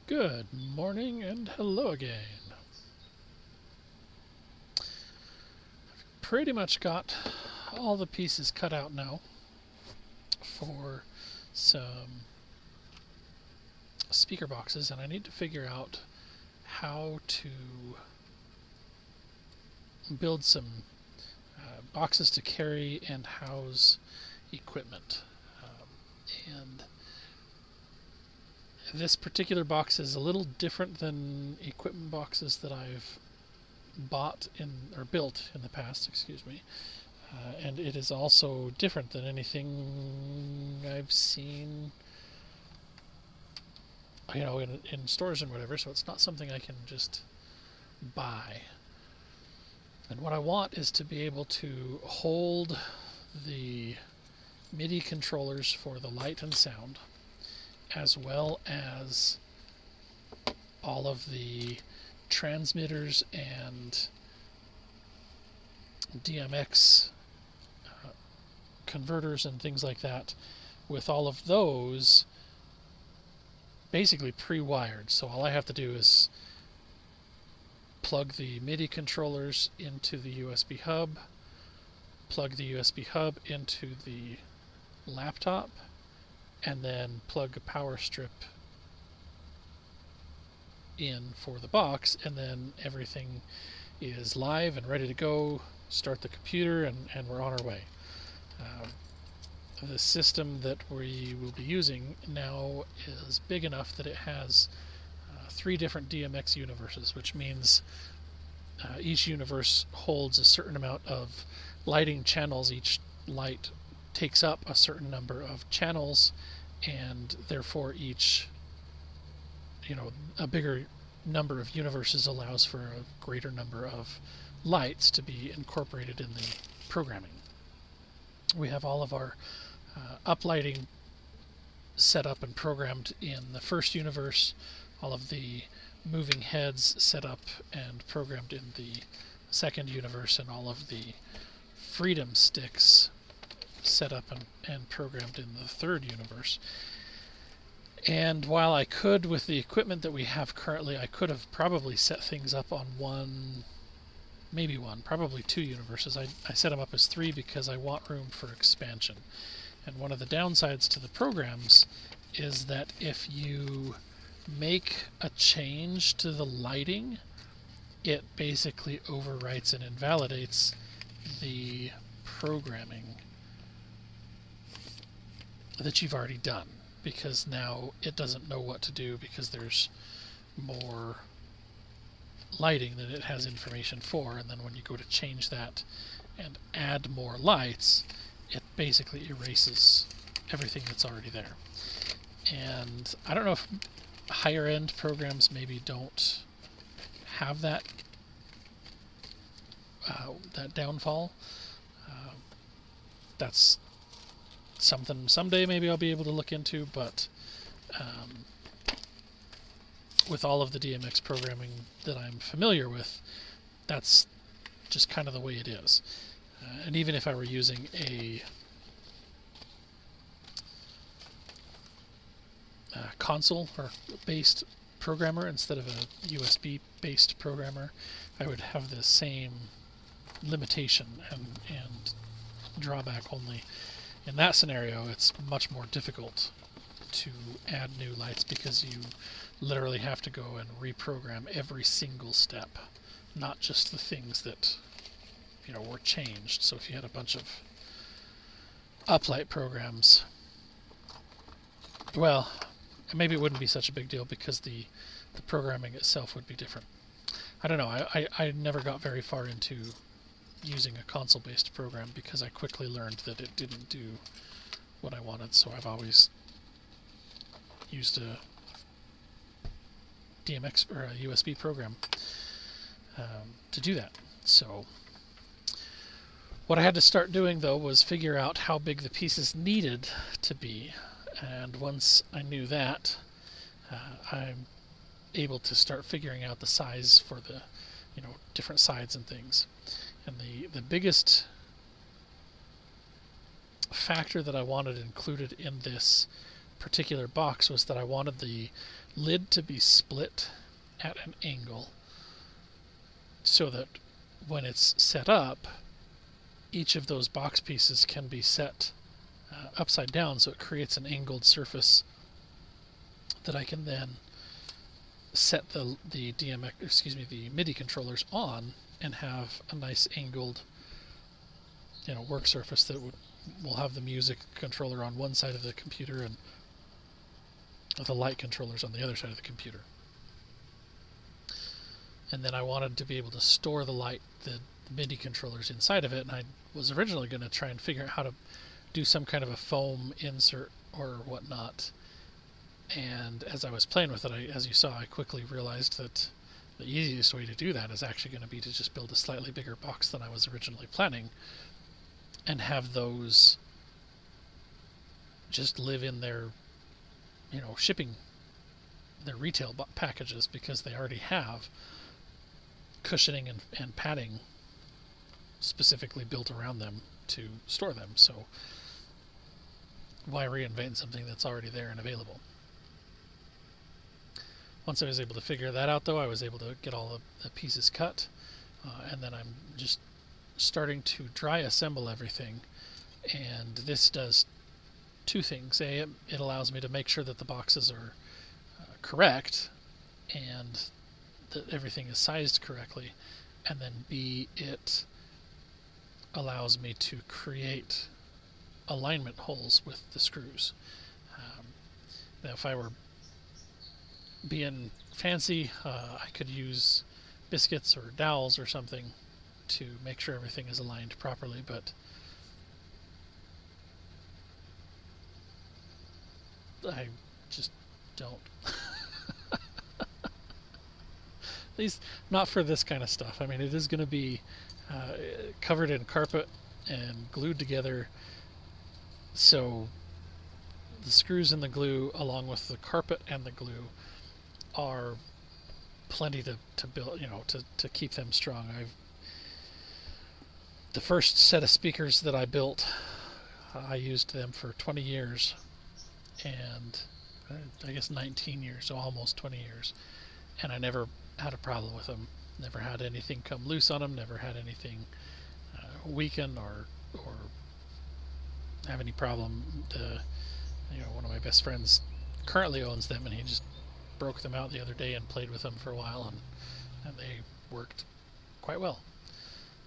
Good morning and hello again. Pretty much got all the pieces cut out now for some speaker boxes, and I need to figure out how to build some boxes to carry and house equipment. And this particular box is a little different than equipment boxes that I've bought in or built in the past, excuse me. And it is also different than anything I've seen, in stores and whatever. So it's not something I can just buy. And what I want is to be able to hold the MIDI controllers for the light and sound, as well as all of the transmitters and DMX converters and things like that, with all of those basically pre-wired. So all I have to do is plug the MIDI controllers into the USB hub, plug the USB hub into the laptop, and then plug a power strip in for the box, and then everything is live and ready to go. Start the computer, and we're on our way. The system that we will be using now is big enough that it has 3 different DMX universes, which means each universe holds a certain amount of lighting channels. Each light takes up a certain number of channels, and therefore each, a bigger number of universes allows for a greater number of lights to be incorporated in the programming. We have all of our uplighting set up and programmed in the first universe, all of the moving heads set up and programmed in the second universe, and all of the freedom sticks set up and programmed in the third universe. And while I could, with the equipment that we have currently, I could have probably set things up on probably 2 universes. I set them up as 3 because I want room for expansion. And one of the downsides to the programs is that if you make a change to the lighting, it basically overwrites and invalidates the programming that you've already done, because now it doesn't know what to do because there's more lighting than it has information for. And then when you go to change that and add more lights, it basically erases everything that's already there. And I don't know if higher end programs maybe don't have that downfall. That's something someday maybe I'll be able to look into, but with all of the DMX programming that I'm familiar with, that's just kind of the way it is. And even if I were using a console or based programmer instead of a USB based programmer, I would have the same limitation and drawback, only in that scenario it's much more difficult to add new lights because you literally have to go and reprogram every single step, not just the things that were changed. So if you had a bunch of uplight programs, well, maybe it wouldn't be such a big deal because the programming itself would be different. I don't know. I never got very far into using a console-based program because I quickly learned that it didn't do what I wanted, so I've always used a DMX or a USB program to do that. So what I had to start doing, though, was figure out how big the pieces needed to be. And once I knew that, I'm able to start figuring out the size for the different sides and things. And the biggest factor that I wanted included in this particular box was that I wanted the lid to be split at an angle so that when it's set up, each of those box pieces can be set upside down, so it creates an angled surface that I can then set the MIDI controllers on and have a nice angled work surface that will have the music controller on one side of the computer and the light controllers on the other side of the computer. And then I wanted to be able to store the MIDI controllers inside of it, and I was originally going to try and figure out how to do some kind of a foam insert or whatnot. And as I was playing with it, as you saw, I quickly realized that the easiest way to do that is actually going to be to just build a slightly bigger box than I was originally planning and have those just live in their shipping, their retail packages, because they already have cushioning and padding specifically built around them to store them. So why reinvent something that's already there and available? Once I was able to figure that out, though, I was able to get all the pieces cut, and then I'm just starting to dry assemble everything. And this does two things. A, it allows me to make sure that the boxes are correct and that everything is sized correctly. And then B, it allows me to create alignment holes with the screws. Now, if I were being fancy, I could use biscuits or dowels or something to make sure everything is aligned properly, but I just don't. At least not for this kind of stuff. I mean, it is going to be covered in carpet and glued together, so the screws and the glue, along with the carpet and the glue, are plenty to build, to keep them strong. The first set of speakers that I built, I used them for 20 years, and I guess 19 years, so almost 20 years, and I never had a problem with them. Never had anything come loose on them. Never had anything weaken or have any problem. One of my best friends currently owns them, and he just broke them out the other day and played with them for a while, and they worked quite well.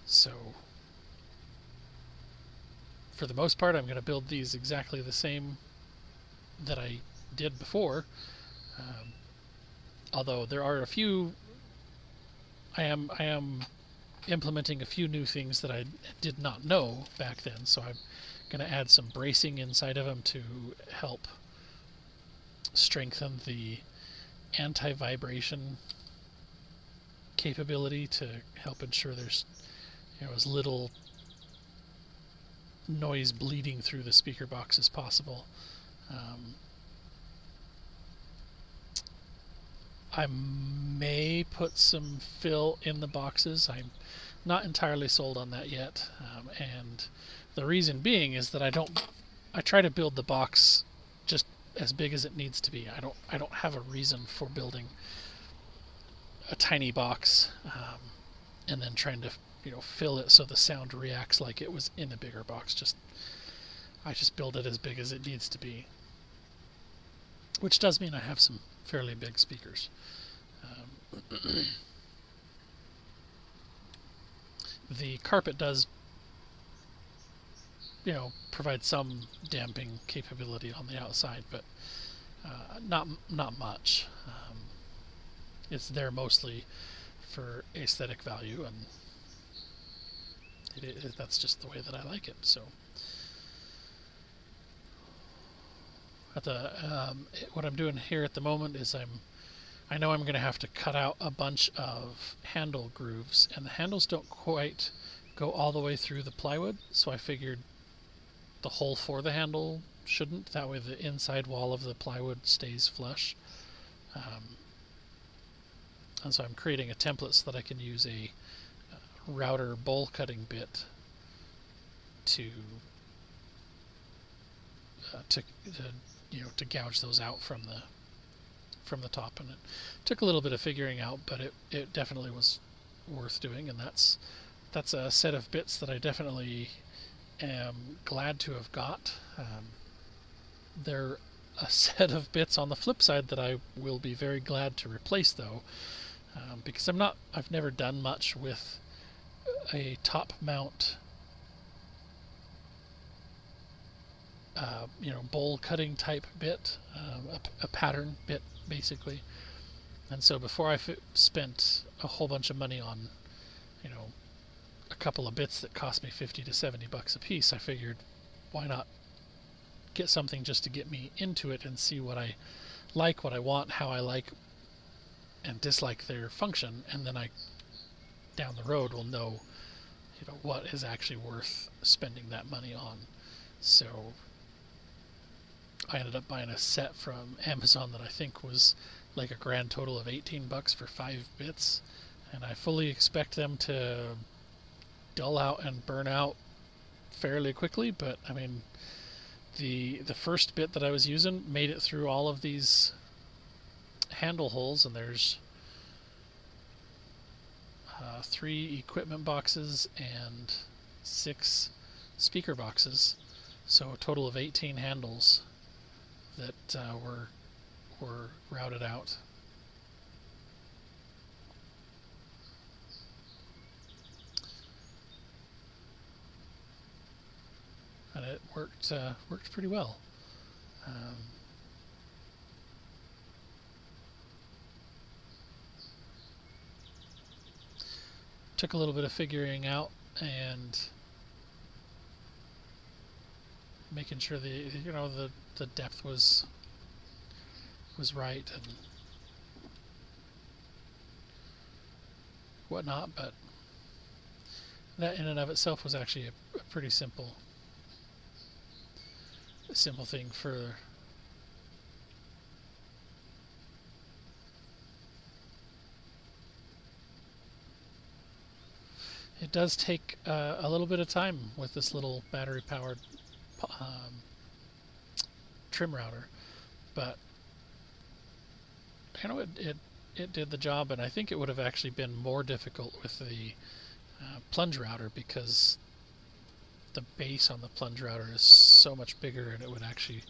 So for the most part, I'm going to build these exactly the same that I did before, although there are a few. I am implementing a few new things that I did not know back then, so I'm going to add some bracing inside of them to help strengthen the anti-vibration capability, to help ensure there's as little noise bleeding through the speaker box as possible. I may put some fill in the boxes. I'm not entirely sold on that yet, and the reason being is that I try to build the box just as big as it needs to be. I don't have a reason for building a tiny box and then trying to fill it so the sound reacts like it was in a bigger box. I just build it as big as it needs to be, which does mean I have some fairly big speakers. The carpet does provide some damping capability on the outside, but not much. It's there mostly for aesthetic value, and that's just the way that I like it. So what I'm doing here at the moment is I know I'm going to have to cut out a bunch of handle grooves, and the handles don't quite go all the way through the plywood, so I figured the hole for the handle shouldn't. That way the inside wall of the plywood stays flush. And so I'm creating a template so that I can use a router bowl cutting bit to to gouge those out from the top. And it took a little bit of figuring out, but it definitely was worth doing. And that's a set of bits that I definitely am glad to have got. They're a set of bits on the flip side that I will be very glad to replace, though, because I've never done much with a top mount bowl cutting type bit, a pattern bit basically. And so before I spent a whole bunch of money on a couple of bits that cost me 50 to 70 bucks a piece, I figured why not get something just to get me into it and see what I like, what I want, how I like and dislike their function, and then I down the road will know what is actually worth spending that money on. So I ended up buying a set from Amazon that I think was like a grand total of 18 bucks for 5 bits, and I fully expect them to dull out and burn out fairly quickly. But I mean, the first bit that I was using made it through all of these handle holes, and there's 3 equipment boxes and 6 speaker boxes, so a total of 18 handles that were routed out. And it worked pretty well. Took a little bit of figuring out and making sure the depth was right and whatnot, but that in and of itself was actually a pretty simple thing for it does take a little bit of time with this little battery powered trim router, but it did the job. And I think it would have actually been more difficult with the plunge router, because the base on the plunge router is so much bigger, and it would actually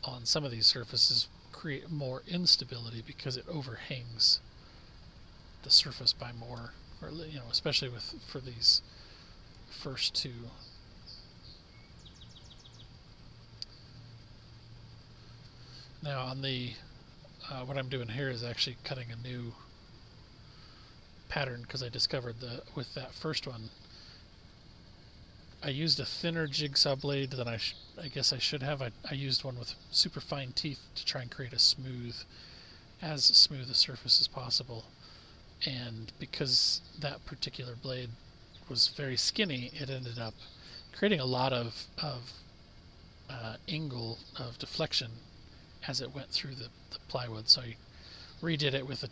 on some of these surfaces create more instability because it overhangs the surface by more, or especially for these first two. Now on the what I'm doing here is actually cutting a new pattern, because I discovered with that first one I used a thinner jigsaw blade than I guess I should have. I used one with super fine teeth to try and create as smooth a surface as possible, and because that particular blade was very skinny, it ended up creating a lot of angle of deflection as it went through the plywood. So I redid it with a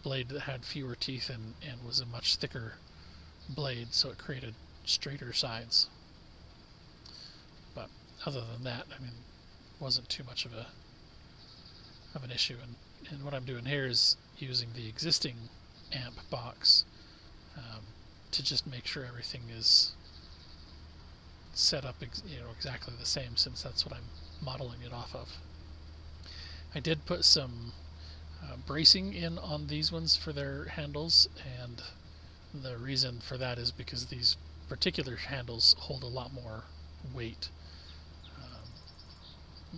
blade that had fewer teeth and was a much thicker blade, so it created straighter sides. But other than that, I mean, wasn't too much of an issue. And what I'm doing here is using the existing amp box to just make sure everything is set up exactly the same, since that's what I'm modeling it off of. I did put some bracing in on these ones for their handles, and the reason for that is because these particular handles hold a lot more weight.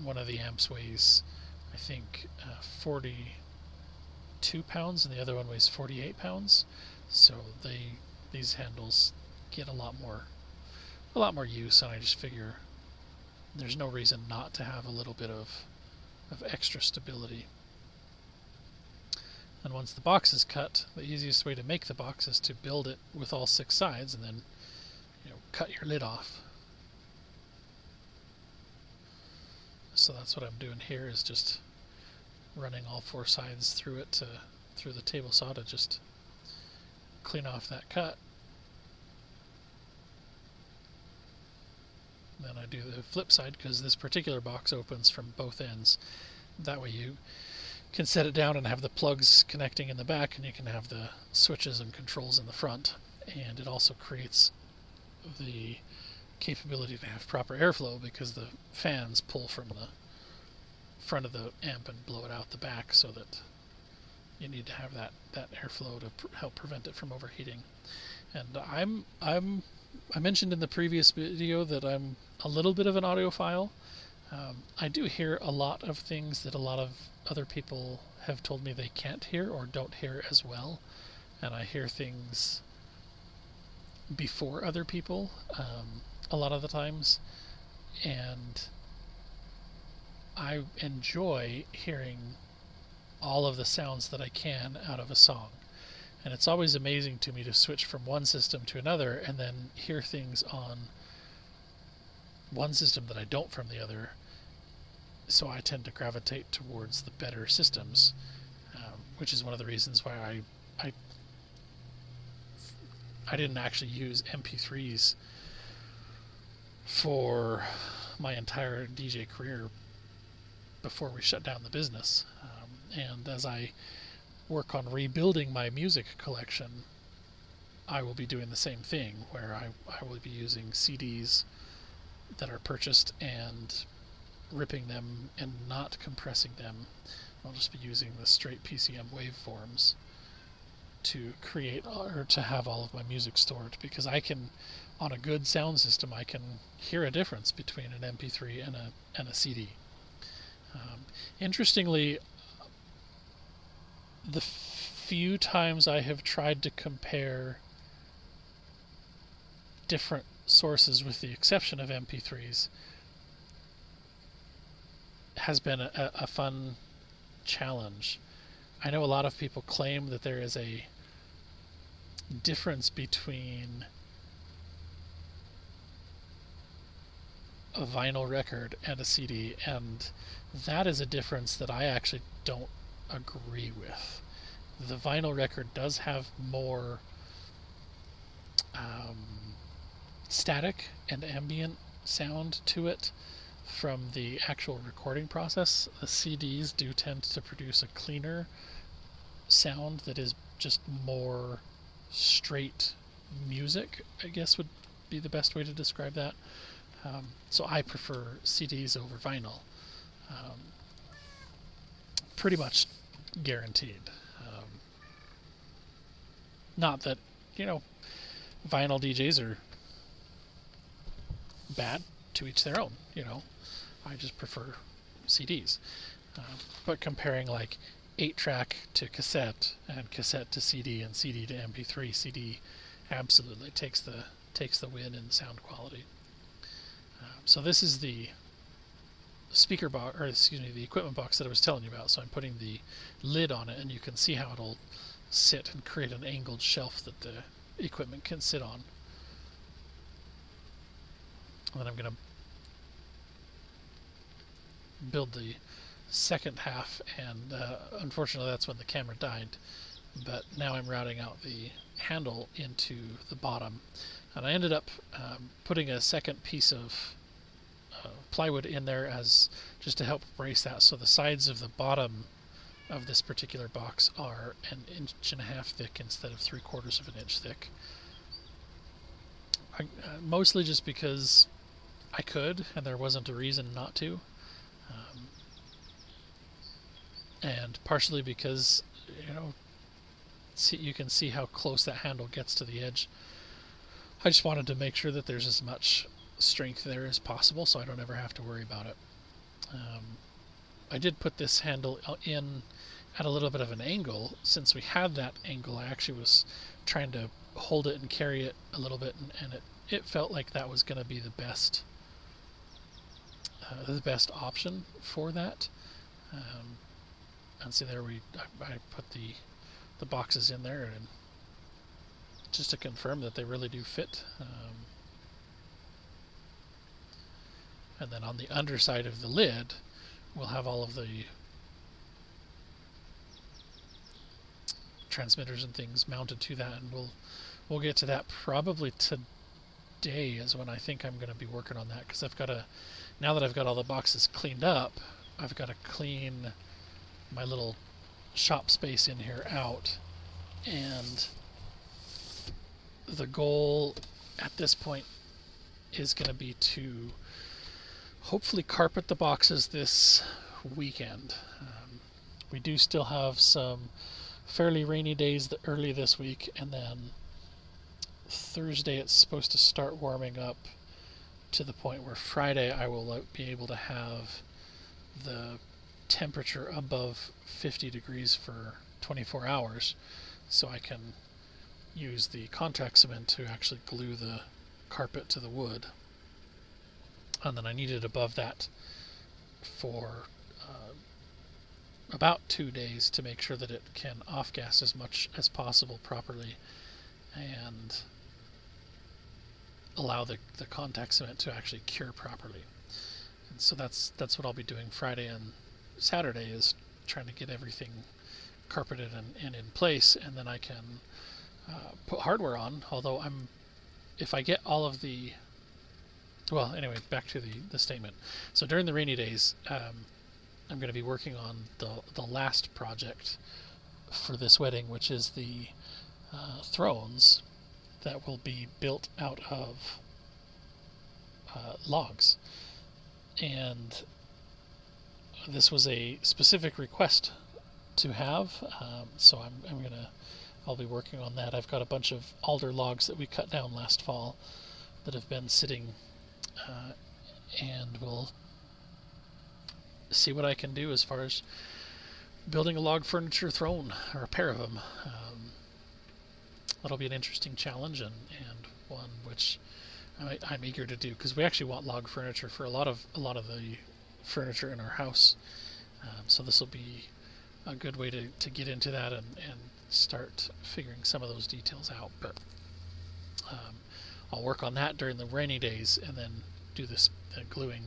One of the amps weighs, I think, 42 pounds, and the other one weighs 48 pounds. So these handles get a lot more use, and I just figure there's no reason not to have a little bit of extra stability. And once the box is cut, the easiest way to make the box is to build it with all 6 sides and then cut your lid off. So that's what I'm doing here, is just running all 4 sides through it through the table saw to just clean off that cut. Then I do the flip side because this particular box opens from both ends. That way you can set it down and have the plugs connecting in the back, and you can have the switches and controls in the front. And it also creates the capability to have proper airflow because the fans pull from the front of the amp and blow it out the back, so that you need to have that airflow to help prevent it from overheating. And I mentioned in the previous video that I'm a little bit of an audiophile. I do hear a lot of things that a lot of other people have told me they can't hear or don't hear as well, and I hear things before other people a lot of the times, and I enjoy hearing all of the sounds that I can out of a song. And it's always amazing to me to switch from one system to another and then hear things on one system that I don't from the other. So I tend to gravitate towards the better systems, which is one of the reasons why I didn't actually use MP3s for my entire DJ career before we shut down the business. And as I work on rebuilding my music collection, I will be doing the same thing, where I will be using CDs that are purchased and ripping them and not compressing them. I'll just be using the straight PCM waveforms to create or to have all of my music stored, because I can, on a good sound system, I can hear a difference between an MP3 and a CD. Interestingly, the few times I have tried to compare different sources, with the exception of MP3s, has been a fun challenge. I know a lot of people claim that there is a difference between a vinyl record and a CD, and that is a difference that I actually don't agree with. The vinyl record does have more static and ambient sound to it from the actual recording process. The CDs do tend to produce a cleaner sound that is just more straight music, I guess would be the best way to describe that. So I prefer CDs over vinyl. Pretty much guaranteed. Not that, vinyl DJs are bad, to each their own, I just prefer CDs. But comparing like 8-track to cassette and cassette to CD and CD to MP3, CD absolutely takes the win in sound quality. So this is the speaker box, or the equipment box that I was telling you about. So I'm putting the lid on it, and you can see how it'll sit and create an angled shelf that the equipment can sit on. And then I'm going to build the second half, and unfortunately that's when the camera died. But now I'm routing out the handle into the bottom, and I ended up putting a second piece of plywood in there as just to help brace that, so the sides of the bottom of this particular box are 1.5 inches thick instead of 3/4 of an inch thick. Mostly just because I could, and there wasn't a reason not to, and partially because you can see how close that handle gets to the edge. I just wanted to make sure that there's as much strength there as possible, so I don't ever have to worry about it. I did put this handle in at a little bit of an angle. Since we had that angle, I actually was trying to hold it and carry it a little bit, and it felt like that was going to be the best option for that. And see there, I put the boxes in there, and just to confirm that they really do fit. And then on the underside of the lid, we'll have all of the transmitters and things mounted to that, and we'll get to that probably day is when I think I'm going to be working on that, because I've got to, now that I've got all the boxes cleaned up, I've got to clean my little shop space in here out, and the goal at this point is going to be to hopefully carpet the boxes this weekend. We do still have some fairly rainy days early this week, and then Thursday it's supposed to start warming up to the point where Friday I will be able to have the temperature above 50 degrees for 24 hours, so I can use the contact cement to actually glue the carpet to the wood. And then I need it above that for about 2 days to make sure that it can off-gas as much as possible properly and allow the contact cement to actually cure properly. And so that's what I'll be doing Friday and Saturday, is trying to get everything carpeted and in place, and then I can put hardware on. Although if I get all of the, well, anyway, back to the statement. So during the rainy days, I'm going to be working on the last project for this wedding, which is the thrones that will be built out of logs. And this was a specific request to have, so I'll be working on that. I've got a bunch of alder logs that we cut down last fall that have been sitting, and we'll see what I can do as far as building a log furniture throne, or a pair of them. That'll be an interesting challenge, and one which I'm eager to do, because we actually want log furniture for a lot of the furniture in our house. So this will be a good way to get into that and start figuring some of those details out. But I'll work on that during the rainy days and then do this gluing.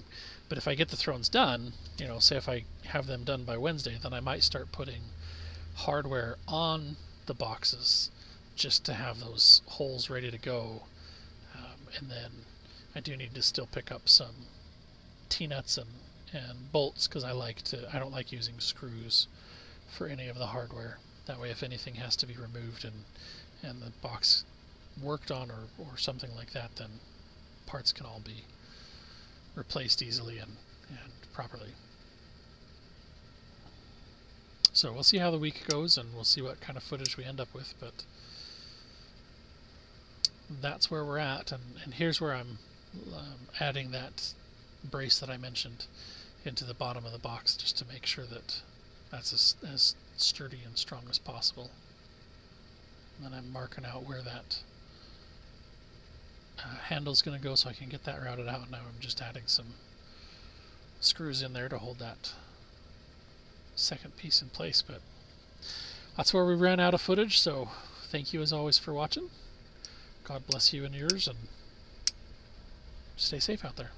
But if I get the thrones done, say if I have them done by Wednesday, then I might start putting hardware on the boxes just to have those holes ready to go. And then I do need to still pick up some T-nuts and bolts, because I don't like using screws for any of the hardware. That way, if anything has to be removed and the box worked on or something like that, then parts can all be replaced easily and properly. So we'll see how the week goes, and we'll see what kind of footage we end up with, but that's where we're at. And here's where I'm adding that brace that I mentioned into the bottom of the box, just to make sure that that's as sturdy and strong as possible. And then I'm marking out where that handle's going to go, so I can get that routed out. Now I'm just adding some screws in there to hold that second piece in place. But that's where we ran out of footage, so thank you as always for watching. God bless you and yours, and stay safe out there.